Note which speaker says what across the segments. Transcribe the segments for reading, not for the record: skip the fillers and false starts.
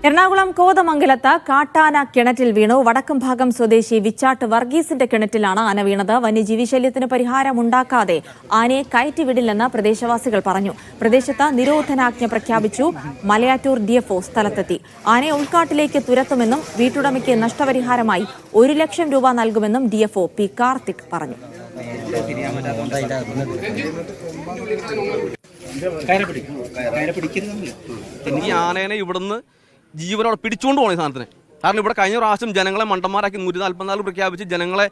Speaker 1: എറണാകുളം കോതമംഗലത്ത് കാട്ടാന കിണറ്റിൽ വീണു. വടക്കുംഭാഗം സ്വദേശി വിച്ചാട്ട് വർഗീസിന്റെ കിണറ്റിലാണ് ആന വീണത്. വന്യജീവി ശല്യത്തിന് പരിഹാരമുണ്ടാക്കാതെ ആനയെ കയറ്റിവിടില്ലെന്ന് പ്രദേശവാസികൾ പറഞ്ഞു. പ്രദേശത്ത് നിരോധനാജ്ഞ പ്രഖ്യാപിച്ചു. മലയാറ്റൂർ ഡിഎഫ്ഒ സ്ഥലത്തെത്തി. ആനയെ ഉൾക്കാട്ടിലേക്ക് തുരത്തുമെന്നും വീട്ടുടമയ്ക്ക് നഷ്ടപരിഹാരമായി 1 ലക്ഷം രൂപ നൽകുമെന്നും ഡിഎഫ്ഒ പി കാർത്തിക് പറഞ്ഞു.
Speaker 2: ഈ ആനേനെ ഇവിടുന്ന് ജീവനോടെ പിടിച്ചുകൊണ്ട് പോകണം ഈ സാധനത്തിന്. കാരണം ഇവിടെ കഴിഞ്ഞ പ്രാവശ്യം ജനങ്ങളെ മണ്ടന്മാരാക്കി 144 പ്രഖ്യാപിച്ച് ജനങ്ങളെ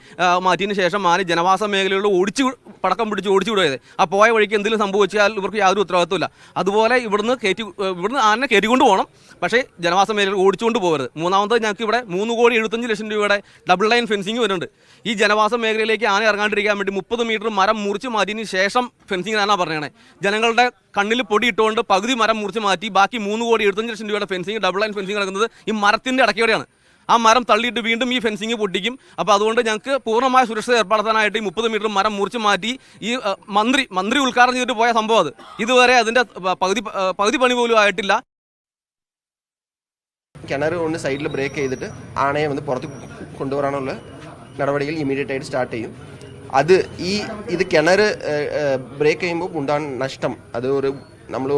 Speaker 2: മാറ്റിയതിന് ശേഷം ആന ജനവാസ മേഖലകളിൽ പടക്കം പിടിച്ച് ഓടിച്ചു വിടുകയത്. ആ പോയ വഴിക്ക് എന്തെങ്കിലും സംഭവിച്ചാൽ ഇവർക്ക് യാതൊരു ഉത്തരവാദിത്വമില്ല. അതുപോലെ ഇവിടുന്ന് ആനനെ കയറ്റിക്കൊണ്ട് പോകണം, പക്ഷേ ജനവാസ മേഖലകൾ ഓടിച്ചുകൊണ്ട് പോകരുത്. മൂന്നാമത് ഞങ്ങൾക്ക് ഇവിടെ 3,75,00,000 രൂപയുടെ ഡബിൾ ലൈൻ ഫെൻസിങ് വരുന്നുണ്ട്. ഈ ജനവാസ മേഖലയിലേക്ക് ആന ഇറങ്ങാണ്ടിരിക്കാൻ വേണ്ടി 30 മീറ്റർ മരം മുറിച്ച് മാറ്റിയതിന് ശേഷം ഫെൻസിങ് ആനാ പറഞ്ഞേ. ജനങ്ങളുടെ കണ്ണിൽ പൊടി ഇട്ടുകൊണ്ട് പകുതി മരം മുറിച്ച് മാറ്റി ബാക്കി 3,75,00,000 രൂപയുടെ ഫെൻസിങ് ഡബിൾ ലൈൻ ഫെൻസിങ് നടക്കുന്നത് ഈ മരത്തിൻ്റെ ഇടയ്ക്കോടെയാണ്. ആ മരം തള്ളിയിട്ട് വീണ്ടും ഈ ഫെൻസിങ് പൊട്ടിക്കും. അപ്പോൾ അതുകൊണ്ട് ഞങ്ങൾക്ക് പൂർണ്ണമായ സുരക്ഷ ഏർപ്പെടുത്താനായിട്ട് ഈ 30 മീറ്റർ മരം മുറിച്ച് മാറ്റി ഈ മന്ത്രി ഉദ്ഘാടനം ചെയ്തിട്ട് പോയ സംഭവം അത്. ഇതുവരെ അതിൻ്റെ പകുതി പണി പോലും ആയിട്ടില്ല.
Speaker 3: കിണർ കൊണ്ട് സൈഡിൽ ബ്രേക്ക് ചെയ്തിട്ട് ആനയെ പുറത്ത് കൊണ്ടുവരാനുള്ള നടപടികൾ ഇമീഡിയറ്റ് ആയിട്ട് സ്റ്റാർട്ട് ചെയ്യും. ഇത് കിണർ ബ്രേക്ക് ചെയ്യുമ്പോൾ ഉണ്ടാകുന്ന നഷ്ടം അത് നമ്മൾ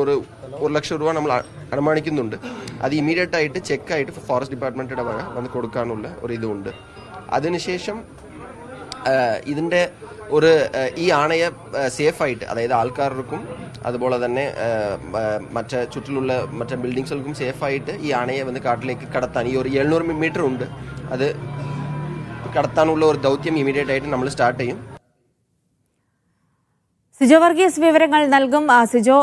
Speaker 3: 1 ലക്ഷം രൂപ നമ്മൾ അനുമാനിക്കുന്നുണ്ട്. അത് ഇമീഡിയറ്റ് ആയിട്ട് ചെക്കായിട്ട് ഫോറസ്റ്റ് ഡിപ്പാർട്ട്മെൻറ്റിൻ്റെ വന്ന് കൊടുക്കാനുള്ള ഒരു ഇതുണ്ട്. അതിനുശേഷം ഇതിൻ്റെ ഈ ആനയെ സേഫായിട്ട്, അതായത് ആൾക്കാർക്കും അതുപോലെ തന്നെ ചുറ്റിലുള്ള മറ്റേ ബിൽഡിങ്സുകൾക്കും സേഫായിട്ട് ഈ ആനയെ കാട്ടിലേക്ക് കടത്താൻ ഈ 700 മീറ്റർ ഉണ്ട്. അത് കടത്താനുള്ള ഒരു ദൗത്യം ഇമീഡിയറ്റ് ആയിട്ട് നമ്മൾ സ്റ്റാർട്ട് ചെയ്യും.
Speaker 1: സിജോ വർഗീസ് വിവരങ്ങൾ നൽകും. സിജോ,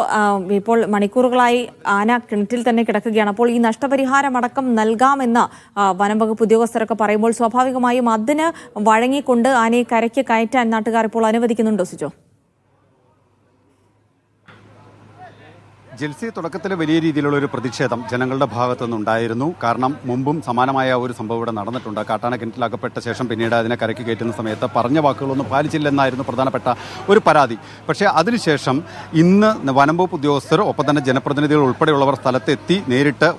Speaker 1: ഇപ്പോൾ മണിക്കൂറുകളായി ആന കിണറ്റിൽ തന്നെ കിടക്കുകയാണ്. അപ്പോൾ ഈ നഷ്ടപരിഹാരമടക്കം നൽകാമെന്ന് വനം വകുപ്പ് ഉദ്യോഗസ്ഥരൊക്കെ പറയുമ്പോൾ സ്വാഭാവികമായും അതിന് വഴങ്ങിക്കൊണ്ട് ആനയെ കരയ്ക്ക് കയറ്റാൻ നാട്ടുകാർ ഇപ്പോൾ അനുവദിക്കുന്നുണ്ടോ സിജോ?
Speaker 4: ജെൽസി, തുടക്കത്തിൽ വലിയ രീതിയിലുള്ള ഒരു പ്രതിഷേധം ജനങ്ങളുടെ ഭാഗത്തു നിന്നുണ്ടായിരുന്നു. കാരണം മുമ്പും സമാനമായ ഒരു സംഭവം ഇവിടെ നടന്നിട്ടുണ്ട്. കാട്ടാന കിണറ്റിലാക്കപ്പെട്ട ശേഷം പിന്നീട് അതിനെ കരയ്ക്ക് കയറ്റുന്ന സമയത്ത് പറഞ്ഞ വാക്കുകളൊന്നും പാലിച്ചില്ലെന്നായിരുന്നു പ്രധാനപ്പെട്ട ഒരു പരാതി. പക്ഷേ അതിനുശേഷം ഇന്ന് വനം വകുപ്പ് ഉദ്യോഗസ്ഥർ ഒപ്പം തന്നെ ജനപ്രതിനിധികൾ ഉൾപ്പെടെയുള്ളവർ സ്ഥലത്തെത്തി നേരിട്ട്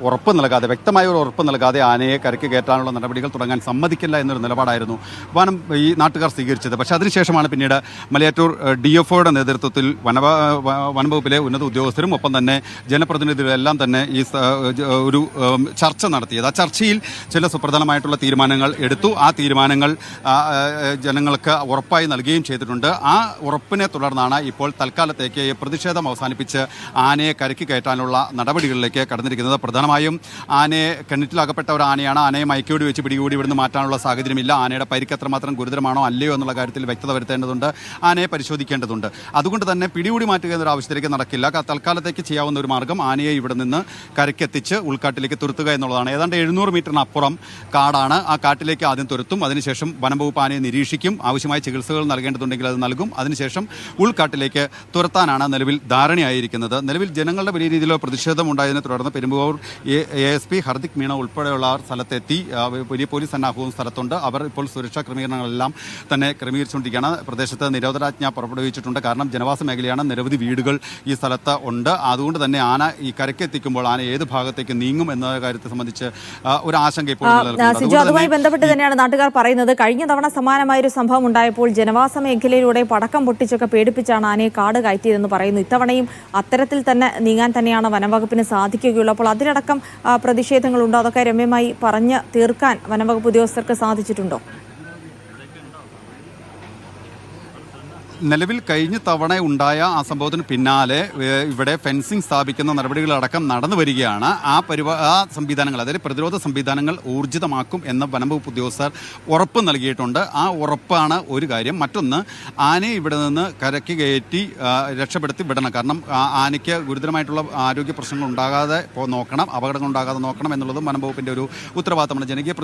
Speaker 4: വ്യക്തമായ ഒരു ഉറപ്പ് നൽകാതെ ആനയെ കരയ്ക്ക് കയറ്റാനുള്ള നടപടികൾ തുടങ്ങാൻ സമ്മതിക്കില്ല എന്നൊരു നിലപാടായിരുന്നു ഈ നാട്ടുകാർ സ്വീകരിച്ചത്. പക്ഷേ അതിനുശേഷമാണ് പിന്നീട് മലയാറ്റൂർ ഡിഎഫ്ഒയുടെ നേതൃത്വത്തിൽ വനം വകുപ്പിലെ ഉന്നത ഉദ്യോഗസ്ഥരും ഒപ്പം തന്നെ ജനപ്രതിനിധികളെല്ലാം തന്നെ ഈ ഒരു ചർച്ച നടത്തിയത്. ആ ചർച്ചയിൽ ചില സുപ്രധാനമായിട്ടുള്ള തീരുമാനങ്ങൾ എടുത്തു. ആ തീരുമാനങ്ങൾ ജനങ്ങൾക്ക് ഉറപ്പായി നൽകുകയും ചെയ്തിട്ടുണ്ട്. ആ ഉറപ്പിനെ തുടർന്നാണ് ഇപ്പോൾ തൽക്കാലത്തേക്ക് പ്രതിഷേധം അവസാനിപ്പിച്ച് ആനയെ കരയ്ക്ക് കയറ്റാനുള്ള നടപടികളിലേക്ക് കടന്നിരിക്കുന്നത്. പ്രധാനമായും ആനയെ കിണറ്റിലാകപ്പെട്ട ഒരു ആനയാണ്. ആനയെ മയക്കുവെടി വെച്ച് പിടികൂടി ഇവിടുന്ന് മാറ്റാനുള്ള സാഹചര്യമില്ല. ആനയുടെ പരിക്ക് എത്രമാത്രം ഗുരുതരമാണോ അല്ലയോ എന്നുള്ള കാര്യത്തിൽ വ്യക്തത വരുത്തേണ്ടതുണ്ട്. ആനയെ പരിശോധിക്കേണ്ടതുണ്ട്. അതുകൊണ്ട് തന്നെ പിടികൂടി മാറ്റുക എന്നൊരു ആവശ്യത്തിലേക്ക് നടക്കില്ല. തൽക്കാലത്തേക്ക് ചെയ്യാവുന്ന ഒരു മാർഗം ആനയെ ഇവിടെ നിന്ന് കരയ്ക്കെത്തിച്ച് ഉൾക്കാട്ടിലേക്ക് തുരത്തുക എന്നുള്ളതാണ്. ഏതാണ്ട് 700 മീറ്ററിനപ്പുറം കാടാണ്. ആ കാട്ടിലേക്ക് ആദ്യം തുരത്തും. അതിനുശേഷം വനംവകുപ്പ് ആനയെ നിരീക്ഷിക്കും. ആവശ്യമായ ചികിത്സകൾ നൽകേണ്ടതുണ്ടെങ്കിൽ അത് നൽകും. അതിനുശേഷം ഉൾക്കാട്ടിലേക്ക് തുരത്താനാണ് നിലവിൽ ധാരണയായിരിക്കുന്നത്. നിലവിൽ ജനങ്ങളുടെ വലിയ രീതിയിലുള്ള പ്രതിഷേധം ഉണ്ടായതിനെ തുടർന്ന് പെരുമ്പാവൂർ ASP ഹർദിക് മീണ ഉൾപ്പെടെയുള്ള സ്ഥലത്തെത്തി. വലിയ പോലീസ് സന്നാഹവും സ്ഥലത്തുണ്ട്. അവർ ഇപ്പോൾ സുരക്ഷാ ക്രമീകരണങ്ങളെല്ലാം തന്നെ ക്രമീകരിച്ചുകൊണ്ടിരിക്കുകയാണ്. പ്രദേശത്ത് നിരോധനാജ്ഞ പുറപ്പെടുവിച്ചിട്ടുണ്ട്. കാരണം ജനവാസ മേഖലയാണ്. നിരവധി വീടുകൾ ഈ സ്ഥലത്ത് ഉണ്ട്. അതുകൊണ്ട് തന്നെ ആന ഈ കരക്കെത്തിക്കുമ്പോൾ ആന ഏത് ഭാഗത്തേക്ക് നീങ്ങും എന്ന കാര്യത്തെ സംബന്ധിച്ച് ഒരു ആശങ്ക ഇപ്പോൾ
Speaker 1: അതുമായി ബന്ധപ്പെട്ട് തന്നെയാണ് നാട്ടുകാർ പറയുന്നത്. കഴിഞ്ഞ തവണ സമാനമായൊരു സംഭവം ഉണ്ടായപ്പോൾ ജനവാസ മേഖലയിലൂടെ പടക്കം പൊട്ടിച്ചൊക്കെ പേടിപ്പിച്ചാണ് ആനയെ കാട് കയറ്റിയതെന്ന് പറയുന്നു. ഇത്തവണയും അത്തരത്തിൽ തന്നെ നീങ്ങാൻ തന്നെയാണ് വനംവകുപ്പിന് സാധിക്കുകയുള്ളൂ. അപ്പോൾ അതിലടക്കം പ്രതിഷേധങ്ങളുണ്ടോ? അതൊക്കെ രമ്യമായി പറഞ്ഞ് തീർക്കാൻ വനംവകുപ്പ് ഉദ്യോഗസ്ഥർക്ക് സാധിച്ചിട്ടുണ്ടോ?
Speaker 4: നിലവിൽ കഴിഞ്ഞ തവണ ഉണ്ടായ ആ സംഭവത്തിന് പിന്നാലെ ഇവിടെ ഫെൻസിംഗ് സ്ഥാപിക്കുന്ന നടപടികളടക്കം നടന്നു വരികയാണ്. ആ സംവിധാനങ്ങൾ, അതായത് പ്രതിരോധ സംവിധാനങ്ങൾ ഊർജിതമാക്കും എന്ന് വനംവകുപ്പ് ഉദ്യോഗസ്ഥർ ഉറപ്പ് നൽകിയിട്ടുണ്ട്. ആ ഉറപ്പാണ് ഒരു കാര്യം. മറ്റൊന്ന്, ആനയെ ഇവിടെ നിന്ന് കരയ്ക്ക് കയറ്റി രക്ഷപ്പെടുത്തി വിടണം. കാരണം ആനയ്ക്ക് ഗുരുതരമായിട്ടുള്ള ആരോഗ്യ പ്രശ്നങ്ങൾ ഉണ്ടാകാതെ നോക്കണം, അപകടങ്ങൾ ഉണ്ടാകാതെ നോക്കണം എന്നുള്ളതും വനംവകുപ്പിൻ്റെ ഒരു ഉത്തരവാദിത്തമാണ്. ജനകീയ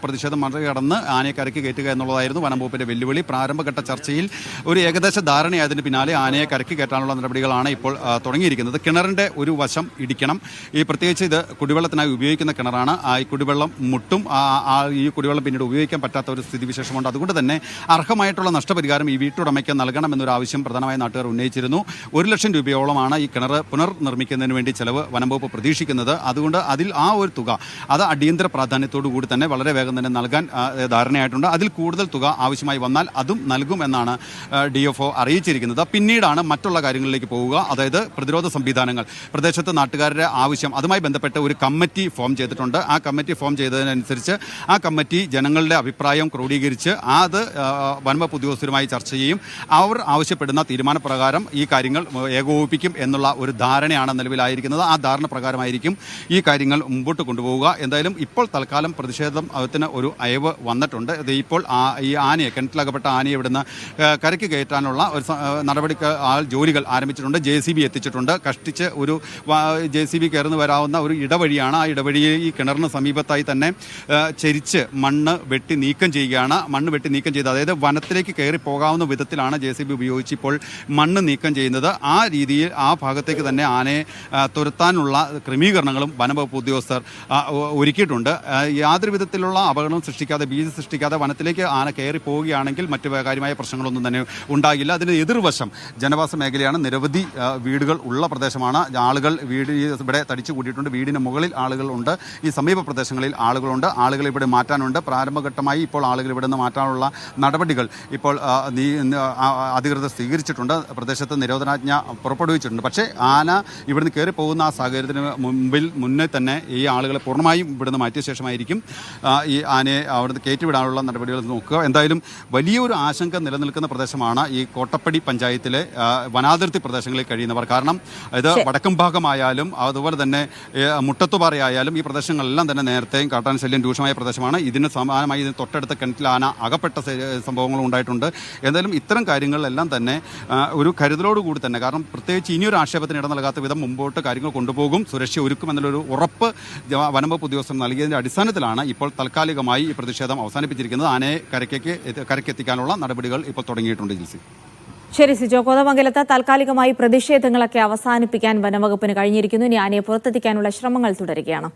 Speaker 4: പ്രതിഷേധം മറികടന്ന് ആനയെ കരയ്ക്ക് കയറ്റുക എന്നുള്ളതായിരുന്നു വനംവകുപ്പിൻ്റെ വെല്ലുവിളി. പ്രാരംഭഘട്ട ചർച്ചയിൽ ഒരു ഏകദേശ ധാരണയായതിന് പിന്നാലെ ആനയെ കരയ്ക്ക് കയറ്റാനുള്ള നടപടികളാണ് ഇപ്പോൾ തുടങ്ങിയിരിക്കുന്നത്. കിണറിൻ്റെ ഒരു വശം ഇടിക്കണം. ഈ പ്രത്യേകിച്ച് ഇത് കുടിവെള്ളത്തിനായി ഉപയോഗിക്കുന്ന കിണറാണ്. ഈ കുടിവെള്ളം മുട്ടും. ഈ കുടിവെള്ളം പിന്നീട് ഉപയോഗിക്കാൻ പറ്റാത്ത ഒരു സ്ഥിതിവിശേഷമുണ്ട്. അതുകൊണ്ട് തന്നെ അർഹമായിട്ടുള്ള നഷ്ടപരിഹാരം ഈ വീട്ടുടമയ്ക്ക് നൽകണമെന്നൊരു ആവശ്യം പ്രധാനമായി നാട്ടുകാർ ഉന്നയിച്ചിരുന്നു. 1 ലക്ഷം രൂപയോളമാണ് ഈ കിണർ പുനർനിർമ്മിക്കുന്നതിന് വേണ്ടി ചെലവ് വനം വകുപ്പ് പ്രതീക്ഷിക്കുന്നത്. അതുകൊണ്ട് അതിൽ ആ ഒരു തുക അത് അടിയന്തര പ്രാധാന്യത്തോടു കൂടി തന്നെ വളരെ വേഗം തന്നെ നൽകാൻ ധാരണയായിട്ടുണ്ട്. അതിൽ കൂടുതൽ തുക ആവശ്യമായി വന്നാൽ അതും നൽകുമെന്നാണ് DFO അറിയിച്ചിരിക്കുന്നത്. പിന്നീടാണ് മറ്റുള്ള കാര്യങ്ങളിലേക്ക് പോവുക. അതായത് പ്രതിരോധ സംവിധാനങ്ങൾ, പ്രദേശത്ത് നാട്ടുകാരുടെ ആവശ്യം, അതുമായി ബന്ധപ്പെട്ട് ഒരു കമ്മിറ്റി ഫോം ചെയ്തിട്ടുണ്ട്. ആ കമ്മിറ്റി ഫോം ചെയ്തതിനനുസരിച്ച് ആ കമ്മിറ്റി ജനങ്ങളുടെ അഭിപ്രായം ക്രോഡീകരിച്ച് അത് വനംവകുപ്പ് ഉദ്യോഗസ്ഥരുമായി ചർച്ച ചെയ്യും. അവർ ആവശ്യപ്പെടുന്ന തീരുമാനപ്രകാരം ഈ കാര്യങ്ങൾ ഏകോപിപ്പിക്കും എന്നുള്ള ഒരു ധാരണയാണ് നിലവിലായിരിക്കുന്നത്. ആ ധാരണ പ്രകാരമായിരിക്കും ഈ കാര്യങ്ങൾ മുമ്പോട്ട് കൊണ്ടുപോവുക. എന്തായാലും ഇപ്പോൾ തൽക്കാലം പ്രതിഷേധത്തിന് ഒരു അയവ് വന്നിട്ടുണ്ട്. ഇത് ഇപ്പോൾ ഈ ആനയെ, കിണറ്റിലകപ്പെട്ട ആനയെ ഇവിടുന്ന് കരയ്ക്ക് കയറ്റാനുള്ള ഒരു നടപടിക്ക് ജോലികൾ ആരംഭിച്ചിട്ടുണ്ട്. JCB എത്തിച്ചിട്ടുണ്ട്. കഷ്ടിച്ച് ഒരു JCB കയറുന്നു വരാവുന്ന ഒരു ഇടവഴിയാണ്. ആ ഇടവഴിയെ ഈ കിണറിന് സമീപത്തായി തന്നെ ചരിച്ച് മണ്ണ് വെട്ടി നീക്കം ചെയ്യുകയാണ്. മണ്ണ് വെട്ടി നീക്കം ചെയ്ത്, അതായത് വനത്തിലേക്ക് കയറി പോകാവുന്ന വിധത്തിലാണ് JCB ഉപയോഗിച്ച് ഇപ്പോൾ മണ്ണ് നീക്കം ചെയ്യുന്നത്. ആ രീതിയിൽ ആ ഭാഗത്തേക്ക് തന്നെ ആനയെ തുരത്താനുള്ള ക്രമീകരണങ്ങളും വനംവകുപ്പ് ഉദ്യോഗസ്ഥർ ഒരുക്കിയിട്ടുണ്ട്. യാതൊരു വിധത്തിലുള്ള അപകടം സൃഷ്ടിക്കാതെ, ഭീതി സൃഷ്ടിക്കാതെ വനത്തിലേക്ക് ആന കയറി പോവുകയാണെങ്കിൽ മറ്റു കാര്യമായ പ്രശ്നങ്ങളൊന്നും തന്നെ ഉണ്ടാകില്ല. അതിന് എതിർവശം ജനവാസ മേഖലയാണ്. നിരവധി വീടുകൾ ഉള്ള പ്രദേശമാണ്. ആളുകൾ ഇവിടെ തടിച്ചു കൂട്ടിയിട്ടുണ്ട്. വീടിന് മുകളിൽ ആളുകളുണ്ട്. ഈ സമീപ പ്രദേശങ്ങളിൽ ആളുകളുണ്ട്. ആളുകൾ ഇവിടെ മാറ്റാനുണ്ട്. പ്രാരംഭഘട്ടമായി ഇപ്പോൾ ആളുകൾ ഇവിടെ നിന്ന് മാറ്റാനുള്ള നടപടികൾ ഇപ്പോൾ അധികൃതർ സ്വീകരിച്ചിട്ടുണ്ട്. പ്രദേശത്ത് നിരോധനാജ്ഞ പുറപ്പെടുവിച്ചിട്ടുണ്ട്. പക്ഷേ ആന ഇവിടുന്ന് കയറി പോകുന്ന ആ സാഹചര്യത്തിന് മുന്നേ തന്നെ ഈ ആളുകളെ പൂർണ്ണമായും ഇവിടുന്ന് മാറ്റിയ ശേഷമായിരിക്കും ഈ ആനയെ അവിടുന്ന് കയറ്റിവിടാനുള്ള നടപടികൾ നോക്കുക. എന്തായാലും വലിയൊരു ആശങ്ക നിലനിൽക്കുന്ന പ്രദേശമാണ് ഈ കോട്ടപ്പടി പഞ്ചായത്തിലെ വനാതിർത്തി പ്രദേശങ്ങളിൽ കഴിയുന്നവർ. കാരണം ഇത് വടക്കും ഭാഗമായാലും അതുപോലെ തന്നെ മുട്ടത്തുപാറയായാലും ഈ പ്രദേശങ്ങളെല്ലാം തന്നെ നേരത്തെയും കാട്ടാൻ ശല്യം രൂക്ഷമായ പ്രദേശമാണ്. ഇതിന് സമാനമായി ഇതിന് തൊട്ടടുത്ത കിണറ്റിൽ ആന അകപ്പെട്ട സംഭവങ്ങളും ഉണ്ടായിട്ടുണ്ട്. എന്തായാലും ഇത്തരം കാര്യങ്ങളിലെല്ലാം തന്നെ ഒരു കരുതലോടുകൂടി തന്നെ, കാരണം പ്രത്യേകിച്ച് ഇനിയൊരു ആക്ഷേപത്തിന് ഇട നൽകാത്ത വിധം മുമ്പോട്ട് കാര്യങ്ങൾ കൊണ്ടുപോകും, സുരക്ഷ ഒരുക്കും എന്നുള്ളൊരു ഉറപ്പ് വനംവകുപ്പ് ഉദ്യോഗസ്ഥർ നൽകിയതിൻ്റെ അടിസ്ഥാനത്തിലാണ് ഇപ്പോൾ താൽക്കാലികമായി ഈ പ്രതിഷേധം അവസാനിപ്പിച്ചിരിക്കുന്നത്. ആനയെ കരയ്ക്കെത്തിക്കാനുള്ള നടപടികൾ ഇപ്പോൾ തുടങ്ങിയിട്ടുണ്ട്. ജിൽസി.
Speaker 1: ശരി സിജോ, കോതമംഗലത്ത് താൽക്കാലികമായി പ്രതിഷേധങ്ങളൊക്കെ അവസാനിപ്പിക്കാൻ വനംവകുപ്പിന് കഴിഞ്ഞിരിക്കുന്നു. ഇനി ആനയെ പുറത്തെത്തിക്കാനുള്ള ശ്രമങ്ങൾ തുടരുകയാണ്.